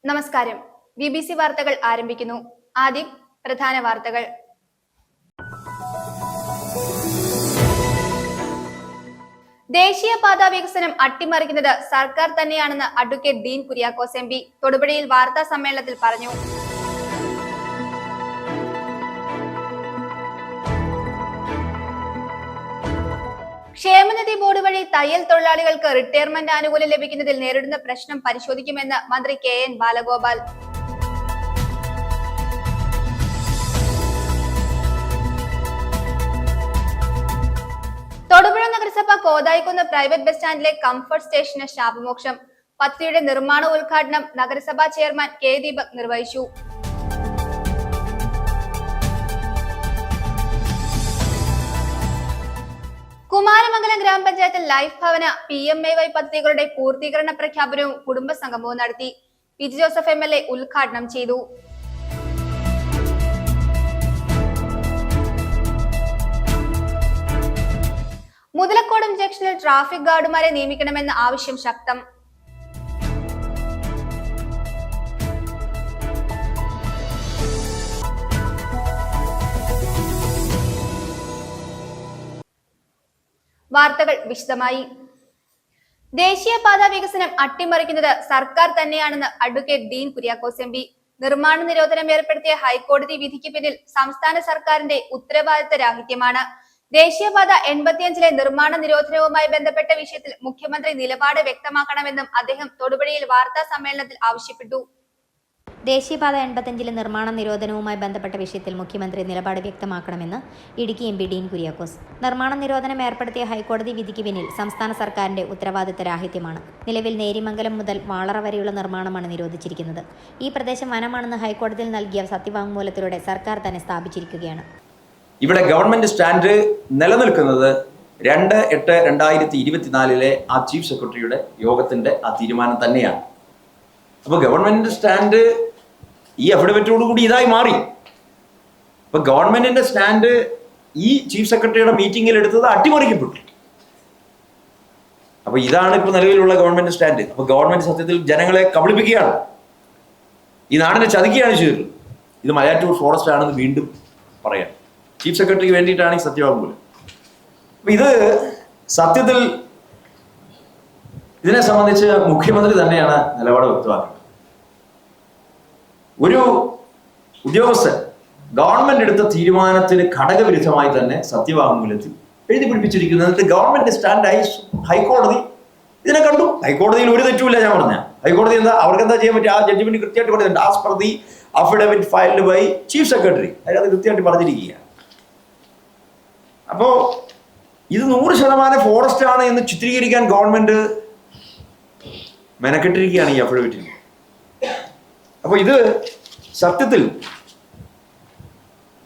നമസ്കാരം. BBC വാർത്തകൾ ആരംഭിക്കുന്നു. ആദ്യം പ്രധാന വാർത്തകൾ. ദേശീയപാത വികസനം അട്ടിമറിക്കുന്നത് സർക്കാർ തന്നെയാണെന്ന് അഡ്വക്കേറ്റ് ഡീൻ കുര്യാക്കോസ് MP തൊടുപുഴയിൽ വാർത്താ സമ്മേളനത്തിൽ പറഞ്ഞു. ക്ഷേമനിധി ബോർഡ് വഴി തയ്യൽ തൊഴിലാളികൾക്ക് റിട്ടയർമെന്റ് ആനുകൂല്യം ലഭിക്കുന്നതിൽ നേരിടുന്ന പ്രശ്നം പരിശോധിക്കുമെന്ന് മന്ത്രി KN ബാലഗോപാൽ. തൊടുപുഴ നഗരസഭ കോതായിക്കുന്ന് പ്രൈവറ്റ് ബസ് സ്റ്റാൻഡിലെ കംഫർട്ട് സ്റ്റേഷന് ശാപമോക്ഷം. പദ്ധതിയുടെ നിർമ്മാണ ഉദ്ഘാടനം നഗരസഭാ ചെയർമാൻ K ദീപക് നിർവഹിച്ചു. കുമാരമംഗലം ഗ്രാമപഞ്ചായത്തിൽ ലൈഫ് ഭവന PMAY പദ്ധതികളുടെ പൂർത്തീകരണ പ്രഖ്യാപനവും കുടുംബസംഗമവും നടത്തി. PG ജോസഫ് MLA ഉദ്ഘാടനം ചെയ്തു. മുതലക്കോടം ജംഗ്ഷനിൽ ട്രാഫിക് ഗാർഡുമാരെ നിയമിക്കണമെന്ന ആവശ്യം ശക്തം. വാർത്തകൾ വിശദമായി. ദേശീയപാത വികസനം അട്ടിമറിക്കുന്നത് സർക്കാർ തന്നെയാണെന്ന് അഡ്വക്കേറ്റ് ഡീൻ കുര്യാക്കോസ് MP. നിർമ്മാണ നിരോധനം ഏർപ്പെടുത്തിയ ഹൈക്കോടതി വിധിക്ക് പിന്നിൽ സംസ്ഥാന സർക്കാരിന്റെ ഉത്തരവാദിത്ത രാഹിത്യമാണ്. ദേശീയപാത 85-ലെ നിർമ്മാണ നിരോധനവുമായി ബന്ധപ്പെട്ട വിഷയത്തിൽ മുഖ്യമന്ത്രി നിലപാട് വ്യക്തമാക്കണമെന്നും അദ്ദേഹം തൊടുപുഴയിൽ വാർത്താ സമ്മേളനത്തിൽ ആവശ്യപ്പെട്ടു. ദേശീയപാത 85-ലെ നിർമ്മാണ നിരോധനവുമായി ബന്ധപ്പെട്ട വിഷയത്തിൽ മുഖ്യമന്ത്രി നിലപാട് വ്യക്തമാക്കണമെന്ന് ഇടുക്കി MP ഡീൻ കുര്യാക്കോസ്. നിർമ്മാണ നിരോധനം ഏർപ്പെടുത്തിയ ഹൈക്കോടതി വിധിക്ക് പിന്നിൽ സംസ്ഥാന സർക്കാരിന്റെ ഉത്തരവാദിത്ത രാഹിത്യമാണ്. നിലവിൽ നേരിമംഗലം മുതൽ വാളറ വരെയുള്ള നിർമ്മാണമാണ് നിരോധിച്ചിരിക്കുന്നത്. ഈ പ്രദേശം വനമാണെന്ന് ഹൈക്കോടതിയിൽ നൽകിയ സത്യവാങ്മൂലത്തിലൂടെ സർക്കാർ തന്നെ സ്ഥാപിച്ചിരിക്കുകയാണ്. ഇവിടെ ഗവൺമെന്റ് സ്റ്റാൻഡ് നിലനിൽക്കുന്നത് 2/8/2024 ആ ചീഫ് സെക്രട്ടറിയുടെ യോഗത്തിന്റെ ആ തീരുമാനം തന്നെയാണ്. അപ്പോൾ ഗവൺമെന്റ് സ്റ്റാൻഡ് ഈ അഫിഡവിറ്റോടുകൂടി ഇതായി മാറി. അപ്പൊ ഗവൺമെന്റിന്റെ സ്റ്റാൻഡ് ഈ ചീഫ് സെക്രട്ടറിയുടെ മീറ്റിംഗിൽ എടുത്തത് അട്ടിമറിക്കപ്പെട്ടു. അപ്പൊ ഇതാണ് ഇപ്പൊ നിലവിലുള്ള ഗവൺമെന്റ് സ്റ്റാൻഡ്. അപ്പൊ ഗവൺമെന്റ് സത്യത്തിൽ ജനങ്ങളെ കബളിപ്പിക്കുകയാണ്, ഈ നാടിനെ ചതിക്കുകയാണ് ചെയ്തത്. ഇത് മലയാറ്റൂർ ഫോറസ്റ്റ് ആണെന്ന് വീണ്ടും പറയാം. ചീഫ് സെക്രട്ടറിക്ക് വേണ്ടിയിട്ടാണ് ഈ സത്യവാങ്മൂലം. അപ്പൊ ഇത് സത്യത്തിൽ ഇതിനെ സംബന്ധിച്ച് മുഖ്യമന്ത്രി തന്നെയാണ് നിലപാട് വ്യക്തമാക്കുന്നത്. ഒരു ഉദ്യോഗസ്ഥൻ ഗവൺമെന്റ് എടുത്ത തീരുമാനത്തിന് ഘടകവിരുദ്ധമായി തന്നെ സത്യവാങ്മൂലത്തിൽ എഴുതി പിടിപ്പിച്ചിരിക്കുന്നത്. എന്നിട്ട് ഗവൺമെന്റ് സ്റ്റാൻഡായി ഹൈക്കോടതി ഇതിനെ കണ്ടു. ഹൈക്കോടതിയിൽ ഒരു തെറ്റുമില്ല. ഞാൻ പറഞ്ഞ ഹൈക്കോടതി അവർക്ക് എന്താ ചെയ്യാൻ പറ്റുക? ആ ജഡ്ജ്മെന്റ് കൃത്യമായിട്ട് പറയുന്നുണ്ട്. As per the affidavit filed by chief secretary, അതിനകത്ത് കൃത്യമായിട്ട് പറഞ്ഞിരിക്കുകയാണ്. അപ്പോ ഇത് 100% ഫോറസ്റ്റ് ആണ് എന്ന് ചിത്രീകരിക്കാൻ ഗവൺമെന്റ് മെനക്കെട്ടിരിക്കുകയാണ് ഈ അഫിഡവിറ്റിൽ. അപ്പൊ ഇത് സത്യത്തിൽ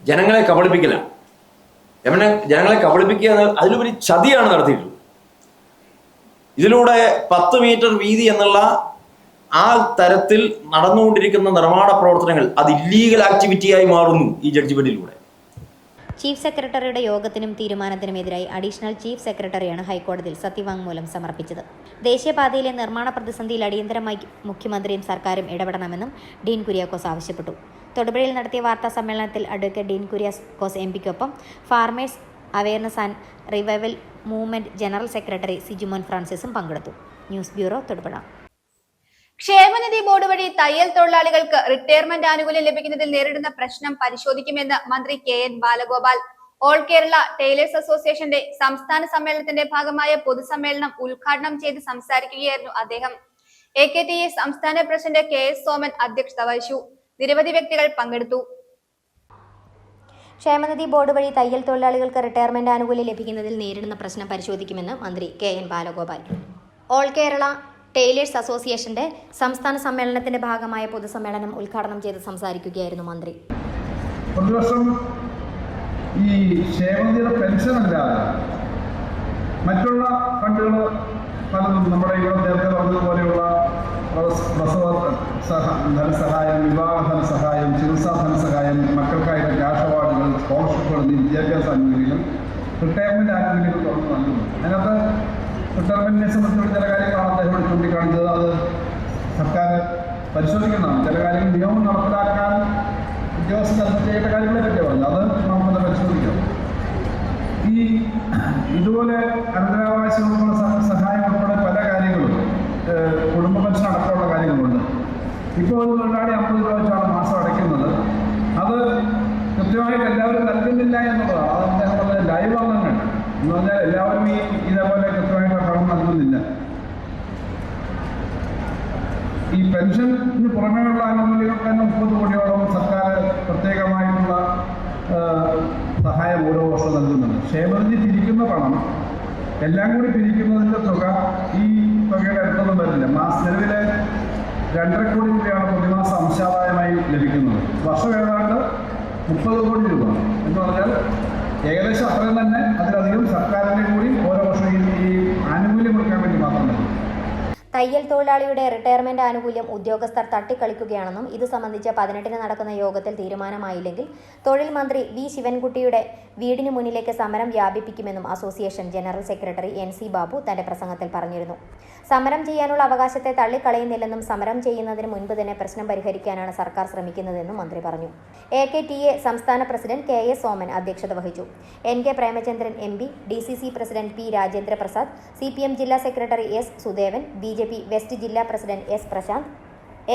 ജനങ്ങളെ കബളിപ്പിക്കലാണ്. ജനങ്ങളെ കബളിപ്പിക്കുക, അതിലുപരി ചതിയാണ് നടത്തിയിട്ടുള്ളത്. ഇതിലൂടെ 10 മീറ്റർ വീതി എന്നുള്ള ആ തരത്തിൽ നടന്നുകൊണ്ടിരിക്കുന്ന നിർമ്മാണ പ്രവർത്തനങ്ങൾ അത് ഇല്ലീഗൽ ആക്ടിവിറ്റിയായി മാറുന്നു ഈ ജഡ്ജ്മെന്റിലൂടെ. ചീഫ് സെക്രട്ടറിയുടെ യോഗത്തിനും തീരുമാനത്തിനുമെതിരായി അഡീഷണൽ ചീഫ് സെക്രട്ടറിയാണ് ഹൈക്കോടതിയിൽ സത്യവാങ്മൂലം സമർപ്പിച്ചത്. ദേശീയപാതയിലെ നിർമ്മാണ പ്രതിസന്ധിയിൽ അടിയന്തരമായി മുഖ്യമന്ത്രിയും സർക്കാരും ഇടപെടണമെന്നും ഡീൻ കുര്യാക്കോസ് ആവശ്യപ്പെട്ടു. തൊടുപുഴയിൽ നടത്തിയ വാർത്താ സമ്മേളനത്തിൽ അഡ്വക്കേറ്റ് ഡീൻ കുര്യാക്കോസ് MPക്കൊപ്പം farmers awareness and revival movement general secretary Sijumon ഫ്രാൻസിസും പങ്കെടുത്തു. News bureau, Thodupuzha. ക്ഷേമനിധി ബോർഡ് വഴി തയ്യൽ തൊഴിലാളികൾക്ക് റിട്ടയർമെന്റ് ആനുകൂല്യം ലഭിക്കുന്നതിൽ നേരിടുന്ന പ്രശ്നം പരിശോധിക്കുമെന്ന് മന്ത്രി KN Balagopal. All Kerala tailors അസോസിയേഷന്റെ സംസ്ഥാന സമ്മേളനത്തിന്റെ ഭാഗമായ പൊതുസമ്മേളനം ഉദ്ഘാടനം ചെയ്ത് സംസാരിക്കുകയായിരുന്നു അദ്ദേഹം. AKTA സംസ്ഥാന പ്രസിഡന്റ് KS സോമൻ അധ്യക്ഷത വഹിച്ചു. നിരവധി വ്യക്തികൾ പങ്കെടുത്തു. ക്ഷേമനിധി ബോർഡ് വഴി തയ്യൽ തൊഴിലാളികൾക്ക് റിട്ടയർമെന്റ് ആനുകൂല്യം ലഭിക്കുന്നതിൽ നേരിടുന്ന പ്രശ്നം പരിശോധിക്കുമെന്ന് മന്ത്രി KN Balagopal. All Kerala tailors അസോസിയേഷന്റെ സംസ്ഥാന സമ്മേളനത്തിന്റെ ഭാഗമായ പൊതുസമ്മേളനം ഉദ്ഘാടനം ചെയ്ത് സംസാരിക്കുകയായിരുന്നു മന്ത്രി. പ്രതിവർഷം ഈ ക്ഷേമനിധിയുടെ പെൻഷൻ അല്ലാതെ മറ്റുള്ള ഫണ്ടുകൾ പലതും നമ്മുടെ ഇവിടെ നേരത്തെ പറഞ്ഞതുപോലെയുള്ള പ്രസവ ധനസഹായം, വിവാഹ ധനസഹായം, ചികിത്സാ ധനസഹായം, മക്കൾക്കായിട്ട് ക്യാഷ് അവാർഡുകൾ, സ്കോളർഷിപ്പുകൾ, വിദ്യാഭ്യാസ ആനുകൂല്യങ്ങൾ, റിട്ടയർമെന്റ് ആനുകൂല്യങ്ങൾ തുറന്നു നൽകുന്നു. അതിനകത്ത് റിട്ടയർമെന്റിനെ സംബന്ധിച്ചുള്ള ചില കാര്യങ്ങളാണ് അദ്ദേഹം ചൂണ്ടിക്കാണിച്ചത്. അത് സർക്കാർ പരിശോധിക്കുന്നതാണ്. ചില കാര്യങ്ങൾ നിയമം നടപ്പിലാക്കാൻ ഉദ്യോഗസ്ഥർ ചെയ്യേണ്ട കാര്യങ്ങളെ പറ്റി പറഞ്ഞു, അത് നമുക്കത് പരിശോധിക്കാം. ഇതുപോലെ അനന്തരാവകാശങ്ങളുള്ള സഹായം ഉൾപ്പെടെ പല കാര്യങ്ങളും, കുടുംബ പെൻഷൻ അടക്കമുള്ള കാര്യങ്ങളുണ്ട്. ഇപ്പോൾ ഒരു തൊഴിലാളി 50 രൂപ വെച്ചാണ് മാസം അടയ്ക്കുന്നത്. അത് കൃത്യമായിട്ട് എല്ലാവരും നൽകുന്നില്ല എന്നുള്ളതാണ്. അത് അദ്ദേഹം പറഞ്ഞ ലൈവ് അംഗങ്ങൾ എന്ന് പറഞ്ഞാൽ എല്ലാവരും ഇതേപോലെ കൃത്യമായിട്ട് പണം നൽകുന്നില്ല. ഈ പെൻഷന് പുറമേയുള്ള ആനുകൂല്യങ്ങൾക്ക് തന്നെ 30 കോടിയോളം സർക്കാർ പ്രത്യേകമായിട്ടുള്ള സഹായം ഓരോ വർഷം നൽകുന്നുണ്ട്. ക്ഷേമനിധി പിരിക്കുന്ന പണം എല്ലാം കൂടി പിരിക്കുന്നതിൻ്റെ തുക ഈ തുകയുടെ അടുത്തൊന്നും വരില്ല. നിലവിലെ 2.5 കോടി രൂപയാണ് പ്രതിമാസം അംശാദായമായി ലഭിക്കുന്നത്. വർഷം ഏതാണ്ട് 30 കോടി രൂപ എന്ന് പറഞ്ഞാൽ ഏകദേശം അത്രയും തന്നെ, അതിലധികം സർക്കാരിൻ്റെ കൂടി ഓരോ വർഷവും ഈ ആനുകൂല്യം കൊടുക്കാൻ വേണ്ടി മാത്രം മതി. തയ്യൽ തൊഴിലാളിയുടെ റിട്ടയർമെന്റ് ആനുകൂല്യം ഉദ്യോഗസ്ഥർ തട്ടിക്കളിക്കുകയാണെന്നും ഇത് സംബന്ധിച്ച് 18-ന് നടക്കുന്ന യോഗത്തിൽ തീരുമാനമായില്ലെങ്കിൽ തൊഴിൽ മന്ത്രി വി ശിവൻകുട്ടിയുടെ വീടിന് മുന്നിലേക്ക് സമരം വ്യാപിപ്പിക്കുമെന്നും association general secretary NC Babu തന്റെ പ്രസംഗത്തിൽ പറഞ്ഞിരുന്നു. സമരം ചെയ്യാനുള്ള അവകാശത്തെ തള്ളിക്കളയുന്നില്ലെന്നും സമരം ചെയ്യുന്നതിന് മുൻപ് തന്നെ പ്രശ്നം പരിഹരിക്കാനാണ് സർക്കാർ ശ്രമിക്കുന്നതെന്നും മന്ത്രി പറഞ്ഞു. AKTA സംസ്ഥാന പ്രസിഡന്റ് KS സോമൻ അധ്യക്ഷത വഹിച്ചു. NK Premachandran MP, DCC president P Rajendra Prasad, CPM ജില്ലാ secretary S Sudevan, BJP west ജില്ലാ പ്രസിഡന്റ് S പ്രശാന്ത്,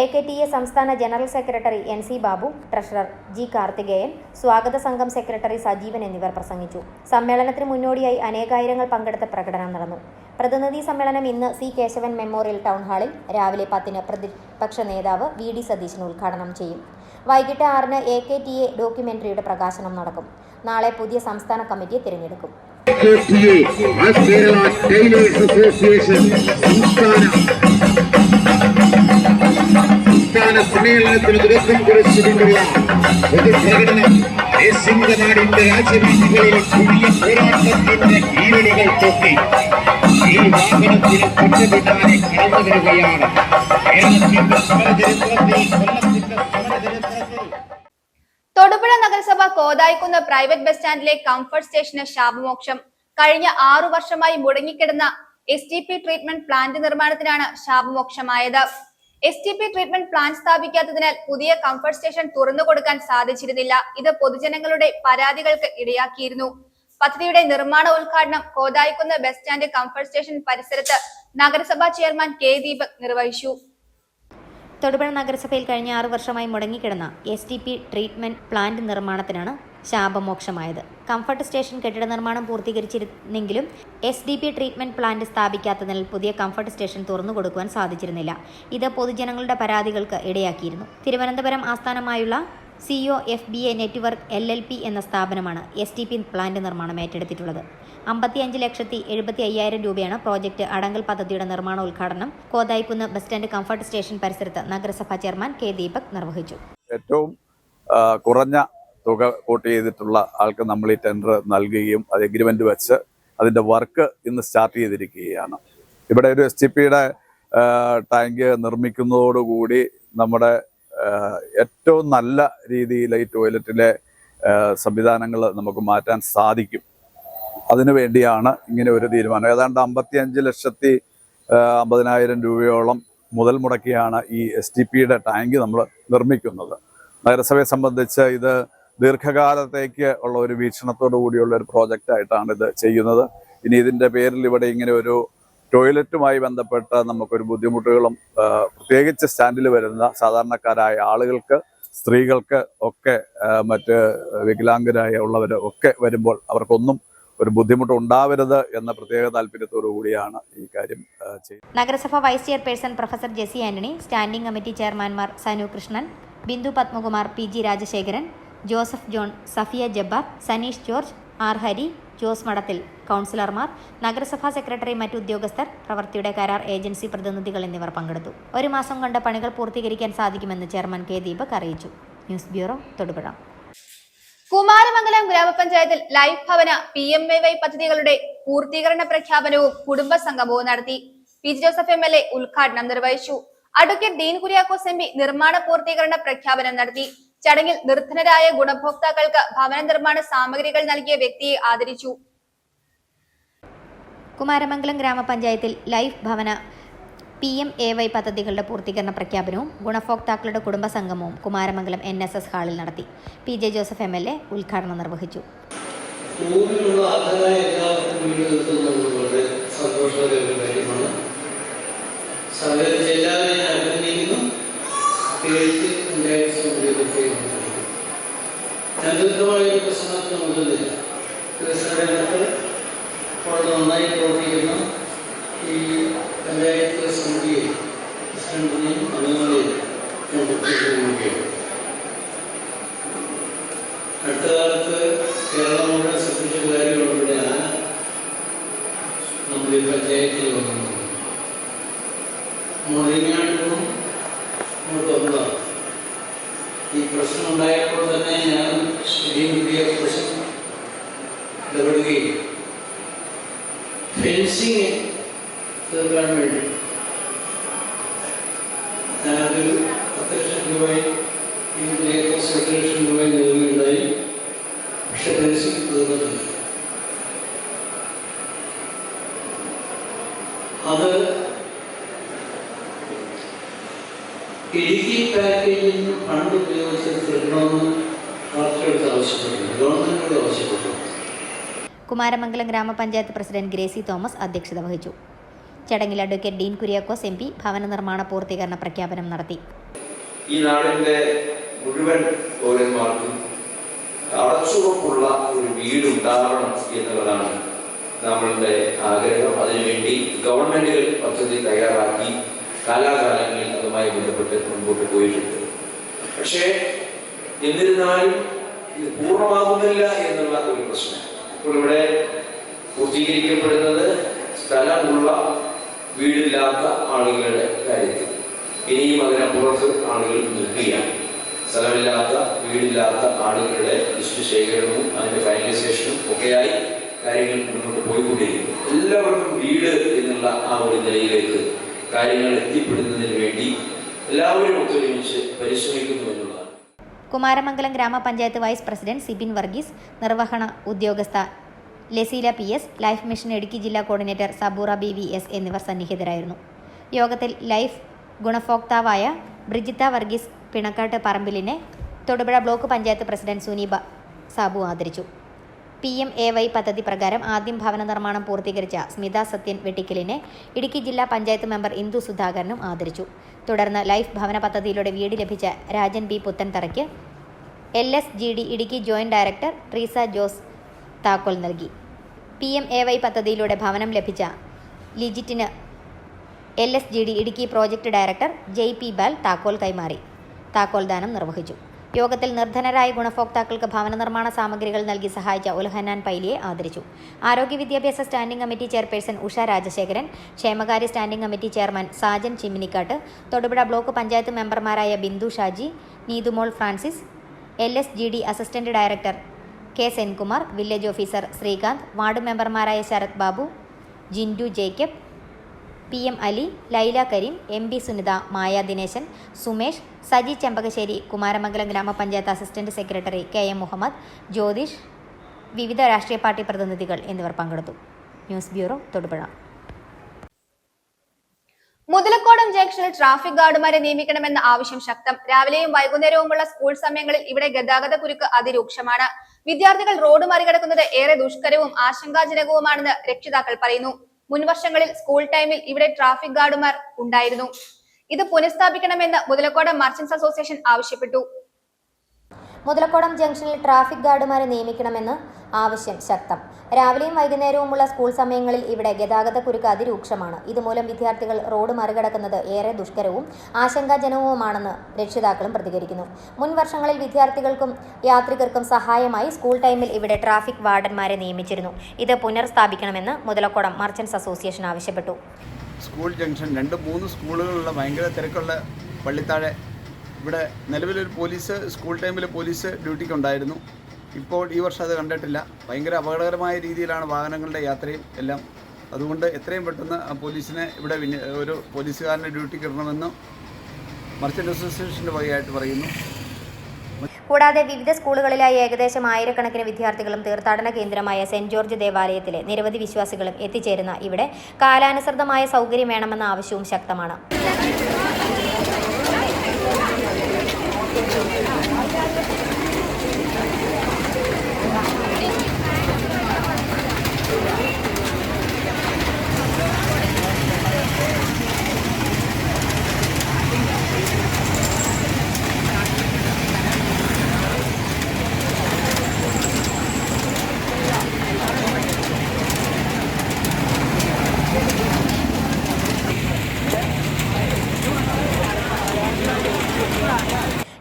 AKTA സംസ്ഥാന general secretary NC Babu, treasurer G Karthikeyan, സ്വാഗത സംഘം സെക്രട്ടറി സജീവൻ എന്നിവർ പ്രസംഗിച്ചു. സമ്മേളനത്തിന് മുന്നോടിയായി അനേകായിരങ്ങൾ പങ്കെടുത്ത പ്രകടനം നടന്നു. പ്രതിനിധി സമ്മേളനം ഇന്ന് C കേശവൻ മെമ്മോറിയൽ ടൗൺ ഹാളിൽ രാവിലെ 10-ന് പ്രതിപക്ഷ നേതാവ് VD സതീശൻ ഉദ്ഘാടനം ചെയ്യും. വൈകിട്ട് 6-ന് AKTA ഡോക്യുമെന്ററിയുടെ പ്രകാശനം നടക്കും. നാളെ പുതിയ സംസ്ഥാന കമ്മിറ്റിയെ തിരഞ്ഞെടുക്കും. സംസ്ഥാന സമ്മേളനത്തിന് തുടക്കം കുറിച്ചുകൊണ്ടുള്ള പൊതുപ്രകടനം ദേശിംഗനാടിന്റെ രാജ്യവീഥികളിൽ പുതിയ പോരാട്ടത്തിന്റെ ഈരണികൾ തൊട്ടി ഈ വാഹനത്തിന് തൊട്ടുപിന്നാലെ കടന്നു വരികയാണ്. കേരളത്തിന്റെ സമരചരിത്രത്തിൽ, കൊല്ലത്തിന്റെ സമരചരിത്രത്തിൽ തൊടുപുഴ നഗരസഭ കോതായിക്കുന്ന് പ്രൈവറ്റ് ബസ് സ്റ്റാൻഡിലെ കംഫർട്ട് സ്റ്റേഷന് ശാപമോക്ഷം. കഴിഞ്ഞ 6 വർഷമായി മുടങ്ങിക്കിടന്ന STP ട്രീറ്റ്മെന്റ് പ്ലാന്റ് നിർമ്മാണത്തിനാണ് ശാപമോക്ഷമായത്. STP ട്രീറ്റ്മെന്റ് പ്ലാന്റ് സ്ഥാപിക്കാത്തതിനാൽ പുതിയ കംഫർട്ട് സ്റ്റേഷൻ തുറന്നുകൊടുക്കാൻ സാധിച്ചിരുന്നില്ല. ഇത് പൊതുജനങ്ങളുടെ പരാതികൾക്ക് ഇടയാക്കിയിരുന്നു. പദ്ധതിയുടെ നിർമ്മാണ ഉദ്ഘാടനം Kothayikkunnu bus stand comfort station പരിസരത്ത് നഗരസഭാ ചെയർമാൻ K ദീപക് നിർവഹിച്ചു. തൊടുപുഴ നഗരസഭയിൽ കഴിഞ്ഞ 6 വർഷമായി മുടങ്ങിക്കിടന്ന STP ട്രീറ്റ്മെന്റ് പ്ലാന്റ് നിർമ്മാണത്തിനാണ് ശാപമോക്ഷമായത്. കംഫർട്ട് സ്റ്റേഷൻ കെട്ടിട നിർമ്മാണം പൂർത്തീകരിച്ചിരുന്നെങ്കിലും SDP ട്രീറ്റ്മെന്റ് പ്ലാന്റ് സ്ഥാപിക്കാത്തതിനാൽ പുതിയ കംഫർട്ട് സ്റ്റേഷൻ തുറന്നുകൊടുക്കുവാൻ സാധിച്ചിരുന്നില്ല. ഇത് പൊതുജനങ്ങളുടെ പരാതികൾക്ക് ഇടയാക്കിയിരുന്നു. തിരുവനന്തപുരം ആസ്ഥാനമായുള്ള COFBA നെറ്റ്വർക്ക് LLP എന്ന സ്ഥാപനമാണ് STP പ്ലാന്റ് നിർമ്മാണം ഏറ്റെടുത്തിട്ടുള്ളത്. 55,75,000 രൂപയാണ് പ്രോജക്റ്റ് അടങ്കൽ പദ്ധതിയുടെ നിർമ്മാണ ഉദ്ഘാടനം Kothayikkunnu bus stand comfort station പരിസരത്ത് നഗരസഭാ ചെയർമാൻ K ദീപക് നിർവഹിച്ചു. ഏറ്റവും കുറഞ്ഞ തുക കോട്ട് ചെയ്തിട്ടുള്ള ആൾക്ക് നമ്മൾ ഈ ടെൻഡർ നൽകുകയും അത് എഗ്രിമെന്റ് വെച്ച് അതിന്റെ വർക്ക് ഇന്ന് സ്റ്റാർട്ട് ചെയ്തിരിക്കുകയാണ്. ഇവിടെ ഒരു STPയുടെ ടാങ്ക് നിർമ്മിക്കുന്നതോടുകൂടി നമ്മുടെ ഏറ്റവും നല്ല രീതിയിൽ ഈ ടോയ്ലറ്റിലെ സംവിധാനങ്ങൾ നമുക്ക് മാറ്റാൻ സാധിക്കും. അതിനുവേണ്ടിയാണ് ഇങ്ങനെ ഒരു തീരുമാനം. ഏതാണ്ട് 55,50,000 രൂപയോളം മുതൽ മുടക്കിയാണ് ഈ STPയുടെ ടാങ്ക് നമ്മൾ നിർമ്മിക്കുന്നത്. നഗരസഭയെ സംബന്ധിച്ച് ഇത് ദീർഘകാലത്തേക്ക് ഉള്ള ഒരു വീക്ഷണത്തോടു കൂടിയുള്ള ഒരു പ്രോജക്റ്റ് ആയിട്ടാണ് ഇത് ചെയ്യുന്നത്. ഇനി ഇതിൻ്റെ പേരിൽ ഇവിടെ ഇങ്ങനെ ഒരു ടോയ്ലറ്റുമായി ബന്ധപ്പെട്ട് നമുക്കൊരു ബുദ്ധിമുട്ടുകളും പ്രത്യേകിച്ച് സ്റ്റാൻഡിൽ വരുന്ന സാധാരണക്കാരായ ആളുകൾക്ക്, സ്ത്രീകൾക്ക് ഒക്കെ, മറ്റ് വികലാംഗരായ ഉള്ളവർ ഒക്കെ വരുമ്പോൾ അവർക്കൊന്നും ഒരു ബുദ്ധിമുട്ട് ഉണ്ടാവരുത് എന്ന പ്രത്യേക താല്പര്യത്തോടു കൂടിയാണ് ഈ കാര്യം ചെയ്യുന്നത്. നഗരസഭ vice chairperson professor Jessy Antony, standing committee ചെയർമാൻമാർ സനു കൃഷ്ണൻ, ബിന്ദു പത്മകുമാർ, PG രാജശേഖരൻ, ജോസഫ് ജോൺ, സഫിയ ജബ്ബാർ, സനീഷ് ജോർജ്, R ഹരി, ജോസ് മഠത്തിൽ, കൗൺസിലർമാർ, നഗരസഭാ സെക്രട്ടറി, മറ്റു ഉദ്യോഗസ്ഥർ, പ്രവൃത്തിയുടെ കരാർ ഏജൻസി പ്രതിനിധികൾ എന്നിവർ പങ്കെടുത്തു. 1 മാസം കൊണ്ട് പണികൾ പൂർത്തീകരിക്കാൻ സാധിക്കുമെന്ന് ചെയർമാൻ K ദീപക് അറിയിച്ചു. News bureau, Thodupuzha. കുമാരമംഗലം ഗ്രാമപഞ്ചായത്തിൽ ലൈഫ് ഭവന PMAY പദ്ധതികളുടെ പൂർത്തീകരണ പ്രഖ്യാപനവും കുടുംബസംഗമവും നടത്തി. PG ജോസഫ് MLA ഉദ്ഘാടനം നിർവഹിച്ചു. അഡ്വക്കേറ്റ് ഡീൻ കുര്യാക്കോസ് MP നിർമ്മാണ പൂർത്തീകരണ പ്രഖ്യാപനം നടത്തി. ചടങ്ങിൽ നിർധനരായ ഗുണഭോക്താക്കൾക്ക് ഭവന നിർമ്മാണ സാമഗ്രികൾ നൽകിയ വ്യക്തിയെ ആദരിച്ചു. കുമാരമംഗലം ഗ്രാമപഞ്ചായത്തിൽ ലൈഫ് ഭവന PMAY പദ്ധതികളുടെ പൂർത്തീകരണ പ്രഖ്യാപനവും ഗുണഭോക്താക്കളുടെ കുടുംബസംഗമവും കുമാരമംഗലം NSS ഹാളിൽ നടത്തി. PJ ജോസഫ് MLA ഉദ്ഘാടനം നിർവഹിച്ചു. ൂരിലുള്ള അർഹരായ എല്ലാവർക്കും വീട് കിട്ടുന്നത് വളരെ സന്തോഷകരമായ കാര്യമാണ്. സഹകരിച്ച എല്ലാവരെയും ഞാൻ അഭിനന്ദിക്കുന്നു. പ്രത്യേകിച്ച് പഞ്ചായത്ത് സമിതിയൊക്കെ ഞാൻ ദീർഘമായ ഒരു പ്രശ്നത്തിന് മുതിർന്നില്ല. വികസന രംഗത്ത് വളരെ നന്നായി പ്രവർത്തിക്കുന്ന ഈ പഞ്ചായത്ത് സമിതിയെ പ്രസിഡന്റിനെയും അംഗങ്ങളെയും ഞാൻ പ്രത്യേകിക്കുകയാണ്. അടുത്ത കാലത്ത് കേരളം മുഴുവൻ ശ്രദ്ധിച്ച കാര്യങ്ങളുള്ളതാണ് നമ്മുടെ പഞ്ചായത്തിൽ വന്നത്. മുഴുവനായിട്ടും അങ്ങോട്ട് വന്നതാണ്. ഈ പ്രശ്നം ഉണ്ടായപ്പോൾ തന്നെ ഞാൻ പുതിയ പ്രശ്നം ഇടപെടുകയും ഫെൻസിങ് തീർക്കാൻ വേണ്ടി ഞാനതൊരു 10 ലക്ഷം രൂപയും 10 ലക്ഷം രൂപയും നൽകുകയുണ്ടായി. പക്ഷെ ഫെൻസിങ് തീർന്നിട്ടില്ല. അത് ഇടുക്കി പാക്കേജിൽ നിന്ന് ഫണ്ട് ഉപയോഗിച്ച് തീർക്കണമെന്ന് പാർട്ടിയോട് ആവശ്യപ്പെട്ടു, ഗവൺമെന്റിനോട് ആവശ്യപ്പെട്ടു. കുമാരമംഗലം ഗ്രാമപഞ്ചായത്ത് പ്രസിഡന്റ് ഗ്രേസി തോമസ് അധ്യക്ഷത വഹിച്ചു. ചടങ്ങിൽ അഡ്വക്കേറ്റ് ഡീൻ കുര്യാക്കോസ് MP ഭവന നിർമ്മാണ പൂർത്തീകരണ പ്രഖ്യാപനം നടത്തി. ഈ നാടിൻ്റെ മുഴുവൻ പൗരന്മാർക്കും അടച്ചുറപ്പുള്ള ഒരു വീടുണ്ടാകണം എന്നുള്ളതാണ് നമ്മളുടെ ആഗ്രഹം. അതിനുവേണ്ടി ഗവൺമെന്റുകൾ പദ്ധതി തയ്യാറാക്കി കാലാകാലങ്ങളിൽ അതുമായി ബന്ധപ്പെട്ട് മുൻപോട്ട് പോയിട്ടുണ്ട്. പക്ഷേ എന്നിരുന്നാലും ഇത് പൂർണ്ണമാകുന്നില്ല എന്നുള്ള ഒരു പ്രശ്നം. ഇപ്പോൾ ഇവിടെ പൂർത്തീകരിക്കപ്പെടുന്നത് സ്ഥലമുള്ള വീടില്ലാത്ത ആളുകളുടെ കാര്യത്തിൽ. ഇനിയും അതിനപ്പുറത്ത് ആളുകൾ നിൽക്കുകയാണ്. സ്ഥലമില്ലാത്ത വീടില്ലാത്ത ആളുകളുടെ ലിസ്റ്റ് ശേഖരണവും അതിൻ്റെ ഫൈനലൈസേഷനും ഒക്കെയായി കാര്യങ്ങൾ മുന്നോട്ട് പോയിക്കൊണ്ടിരിക്കുന്നു. എല്ലാവർക്കും വീട് എന്നുള്ള ആ ഒരു നിലയിലേക്ക് കാര്യങ്ങൾ എത്തിപ്പെടുന്നതിന് വേണ്ടി എല്ലാവരും ഒത്തൊരുമിച്ച് പരിശ്രമിക്കുന്നു എന്നുള്ളതാണ്. കുമാരമംഗലം ഗ്രാമപഞ്ചായത്ത് വൈസ് പ്രസിഡന്റ് സിബിൻ വർഗീസ്, നിർവഹണ ഉദ്യോഗസ്ഥ Leseela PS, life mission Idukki ജില്ലാ കോർഡിനേറ്റർ സബൂറ BVS എന്നിവർ സന്നിഹിതരായിരുന്നു. യോഗത്തിൽ ലൈഫ് ഗുണഭോക്താവായ ബ്രിജിത്ത വർഗീസ് പിണക്കാട്ട് പറമ്പിലിനെ തൊടുപുഴ ബ്ലോക്ക് പഞ്ചായത്ത് പ്രസിഡന്റ് സുനീബ സാബു ആദരിച്ചു. PMAY പദ്ധതി പ്രകാരം ആദ്യം ഭവന നിർമ്മാണം പൂർത്തീകരിച്ച സ്മിത സത്യൻ വെട്ടിക്കലിനെ ഇടുക്കി ജില്ലാ പഞ്ചായത്ത് മെമ്പർ ഇന്ദു സുധാകരനും ആദരിച്ചു. തുടർന്ന് ലൈഫ് ഭവന പദ്ധതിയിലൂടെ വീട് ലഭിച്ച Rajan B പുത്തൻതറയ്ക്ക് LSGD Idukki joint director Treesa Jose താക്കോൽ നൽകി. PMAY പദ്ധതിയിലൂടെ ഭവനം ലഭിച്ച ലിജിറ്റിന് LSGD Idukki project director JP ബാൽ താക്കോൽ കൈമാറി താക്കോൽദാനം നിർവഹിച്ചു. യോഗത്തിൽ നിർധനരായ ഗുണഭോക്താക്കൾക്ക് ഭവന നിർമ്മാണ സാമഗ്രികൾ നൽകി സഹായിച്ച ഉൽഹന്നാൻ പൈലിയെ ആദരിച്ചു. ആരോഗ്യ വിദ്യാഭ്യാസ standing committee chairperson Usha Rajasekharan, ക്ഷേമകാര്യ standing committee chairman Sajan Chimminikkattu, Thodupuzha block panchayat മെമ്പർമാരായ Bindu Shaji, Neethumol Francis, LSGD assistant director K Senkumar, village officer Sreekanth, ward മെമ്പർമാരായ ശരത് ബാബു, ജിൻഡു ജേക്കബ്, PM അലി, ലൈല കരീം, MB സുനിത, മായ ദിനേശൻ, സുമേഷ്, സജി ചെമ്പകശ്ശേരി, കുമാരമംഗലം ഗ്രാമപഞ്ചായത്ത് assistant secretary KM Muhammad, Jyothish, വിവിധ രാഷ്ട്രീയ പാർട്ടി പ്രതിനിധികൾ എന്നിവർ പങ്കെടുത്തു. News bureau, Thodupuzha. മുതലക്കോടം ജംഗ്ഷനിൽ ട്രാഫിക് ഗാർഡുമാരെ നിയമിക്കണമെന്ന ആവശ്യം ശക്തം. രാവിലെയും വൈകുന്നേരവുമുള്ള സ്കൂൾ സമയങ്ങളിൽ ഇവിടെ ഗതാഗത കുരുക്ക് അതിരൂക്ഷമാണ്. വിദ്യാർത്ഥികൾ റോഡ് മറികടക്കുന്നത് ഏറെ ദുഷ്കരവും ആശങ്കാജനകവുമാണെന്ന് രക്ഷിതാക്കൾ പറയുന്നു. മുൻവർഷങ്ങളിൽ സ്കൂൾ ടൈമിൽ ഇവിടെ ട്രാഫിക് ഗാർഡുമാർ ഉണ്ടായിരുന്നു. ഇത് പുനഃസ്ഥാപിക്കണമെന്ന് മുതലക്കോടം മർച്ചന്റ്സ് അസോസിയേഷൻ ആവശ്യപ്പെട്ടു. മുതലക്കോടം ജംഗ്ഷനിൽ ട്രാഫിക് ഗാർഡുമാരെ നിയമിക്കണമെന്ന് ആവശ്യം ശക്തം. രാവിലെയും വൈകുന്നേരവുമുള്ള സ്കൂൾ സമയങ്ങളിൽ ഇവിടെ ഗതാഗത കുരുക്ക് അതിരൂക്ഷമാണ്. ഇതുമൂലം വിദ്യാർത്ഥികൾ റോഡ് മറികടക്കുന്നത് ഏറെ ദുഷ്കരവും ആശങ്കാജനകവുമാണെന്ന് രക്ഷിതാക്കളും പ്രതികരിക്കുന്നു. മുൻ വർഷങ്ങളിൽ വിദ്യാർത്ഥികൾക്കും യാത്രികർക്കും സഹായമായി സ്കൂൾ ടൈമിൽ ഇവിടെ ട്രാഫിക് വാർഡന്മാരെ നിയമിച്ചിരുന്നു. ഇത് പുനഃസ്ഥാപിക്കണമെന്ന് മുതലക്കോടം മർച്ചന്റ്സ് അസോസിയേഷൻ ആവശ്യപ്പെട്ടു. സ്കൂൾ ജംഗ്ഷൻ 2-3 സ്കൂളുകളുള്ള ഭയങ്കര തിരക്കുള്ള പള്ളിത്താഴെ ഇവിടെ നിലവിലൊരു പോലീസ് സ്കൂൾ ടൈമിൽ പോലീസ് ഡ്യൂട്ടിക്കുണ്ടായിരുന്നു. ഇപ്പോൾ ഈ വർഷം അത് കണ്ടിട്ടില്ല. ഭയങ്കര അപകടകരമായ രീതിയിലാണ് വാഹനങ്ങളുടെ യാത്രയും എല്ലാം. അതുകൊണ്ട് എത്രയും പെട്ടെന്ന് ആ പോലീസിനെ ഇവിടെ ഒരു പോലീസുകാരനെ ഡ്യൂട്ടിക്ക് ഇടണമെന്ന് മർച്ചൻ്റ് അസോസിയേഷൻ്റെ വകയായിട്ട് പറയുന്നു. കൂടാതെ വിവിധ സ്കൂളുകളിലായി ഏകദേശം 1000കണക്കിന് വിദ്യാർത്ഥികളും തീർത്ഥാടന കേന്ദ്രമായ സെന്റ് ജോർജ് ദേവാലയത്തിലെ നിരവധി വിശ്വാസികളും എത്തിച്ചേരുന്ന ഇവിടെ കാലാനുസൃതമായ സൗകര്യം വേണമെന്ന ആവശ്യവും ശക്തമാണ്.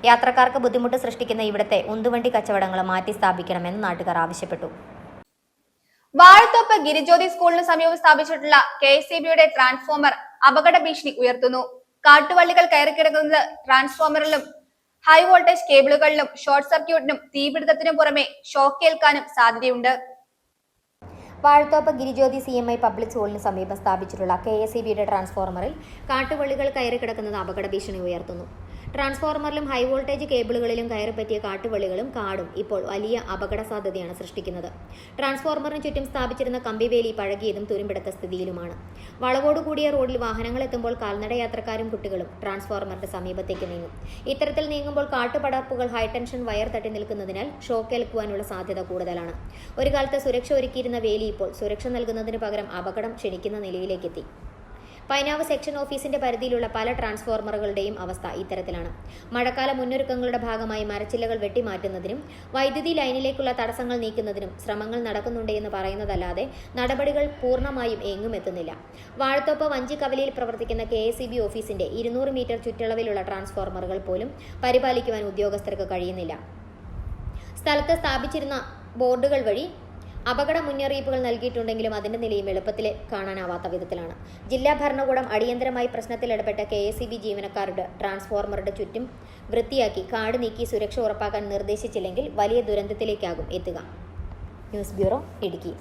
യാത്രക്കാർക്ക് ബുദ്ധിമുട്ട് സൃഷ്ടിക്കുന്ന ഇവിടുത്തെ ഉന്തുവണ്ടി കച്ചവടങ്ങൾ മാറ്റി സ്ഥാപിക്കണമെന്ന് നാട്ടുകാർ ആവശ്യപ്പെട്ടു. വാഴത്തോപ്പ് ഗിരിജ്യോതി സ്കൂളിന് സമീപം സ്ഥാപിച്ചിട്ടുള്ള KSEBയുടെ ട്രാൻസ്ഫോമർ അപകട ഭീഷണി ഉയർത്തുന്നു. കാട്ടുവള്ളികൾ കയറിക്കിടക്കുന്നത് ട്രാൻസ്ഫോമറിലും ഹൈ വോൾട്ടേജ് കേബിളുകളിലും ഷോർട്ട് സർക്യൂട്ടിനും തീപിടുത്തത്തിനും പുറമെ ഷോക്കേൽക്കാനും സാധ്യതയുണ്ട്. വാഴത്തോപ്പ് ഗിരിജ്യോതി CMI പബ്ലിക് സ്കൂളിന് സമീപം സ്ഥാപിച്ചിട്ടുള്ള KSEBയുടെ ട്രാൻസ്ഫോർമറിൽ കാട്ടുവള്ളികൾ കയറിക്കിടക്കുന്നത് അപകട ഭീഷണി ഉയർത്തുന്നു. ട്രാൻസ്ഫോർമറിലും ഹൈ വോൾട്ടേജ് കേബിളുകളിലും കയറിപ്പറ്റിയ കാട്ടുവള്ളികളും കാടും ഇപ്പോൾ വലിയ അപകട സാധ്യതയാണ് സൃഷ്ടിക്കുന്നത്. ട്രാൻസ്ഫോർമറിന് ചുറ്റും സ്ഥാപിച്ചിരുന്ന കമ്പിവേലി പഴകിയതും തുരുമ്പെടുത്ത സ്ഥിതിയിലുമാണ്. വളവോടുകൂടിയ റോഡിൽ വാഹനങ്ങൾ എത്തുമ്പോൾ കാൽനട യാത്രക്കാരും കുട്ടികളും ട്രാൻസ്ഫോർമറിന്റെ സമീപത്തേക്ക് നീങ്ങും. ഇത്തരത്തിൽ നീങ്ങുമ്പോൾ കാട്ടുപടർപ്പുകൾ ഹൈടെൻഷൻ വയർ തട്ടി നിൽക്കുന്നതിനാൽ ഷോക്കേൽക്കുവാനുള്ള സാധ്യത കൂടുതലാണ്. ഒരു കാലത്ത് സുരക്ഷ ഒരുക്കിയിരുന്ന വേലി ഇപ്പോൾ സുരക്ഷ നൽകുന്നതിന് പകരം അപകടം ക്ഷണിക്കുന്ന നിലയിലേക്കെത്തി. പൈനാവ് സെക്ഷൻ ഓഫീസിന്റെ പരിധിയിലുള്ള പല ട്രാൻസ്ഫോർമറുകളുടെയും അവസ്ഥ ഇത്തരത്തിലാണ്. മഴക്കാല മുന്നൊരുക്കങ്ങളുടെ ഭാഗമായി മരച്ചില്ലകൾ വെട്ടിമാറ്റുന്നതിനും വൈദ്യുതി ലൈനിലേക്കുള്ള തടസ്സങ്ങൾ നീക്കുന്നതിനും ശ്രമങ്ങൾ നടക്കുന്നുണ്ട് എന്ന് പറയുന്നതല്ലാതെ നടപടികൾ പൂർണ്ണമായും എങ്ങും എത്തുന്നില്ല. വാഴത്തോപ്പ് വഞ്ചിക്കവലയിൽ പ്രവർത്തിക്കുന്ന KSEB ഓഫീസിന്റെ 200 മീറ്റർ ചുറ്റളവിലുള്ള ട്രാൻസ്ഫോർമറുകൾ പോലും പരിപാലിക്കുവാൻ ഉദ്യോഗസ്ഥർക്ക് കഴിയുന്നില്ല. സ്ഥലത്ത് സ്ഥാപിച്ചിരുന്ന ബോർഡുകൾ വഴി അപകട മുന്നറിയിപ്പുകൾ നൽകിയിട്ടുണ്ടെങ്കിലും അതിന്റെ നിലയും എളുപ്പത്തിൽ കാണാനാവാത്ത വിധത്തിലാണ്. ജില്ലാ ഭരണകൂടം അടിയന്തരമായി പ്രശ്നത്തിൽ ഇടപെട്ട KSEB ജീവനക്കാരുടെ ട്രാൻസ്ഫോർമറുടെ ചുറ്റും വൃത്തിയാക്കി കാട് നീക്കി സുരക്ഷ ഉറപ്പാക്കാൻ നിർദ്ദേശിച്ചില്ലെങ്കിൽ വലിയ ദുരന്തത്തിലേക്കാകും എത്തുക. News bureau, Idukki.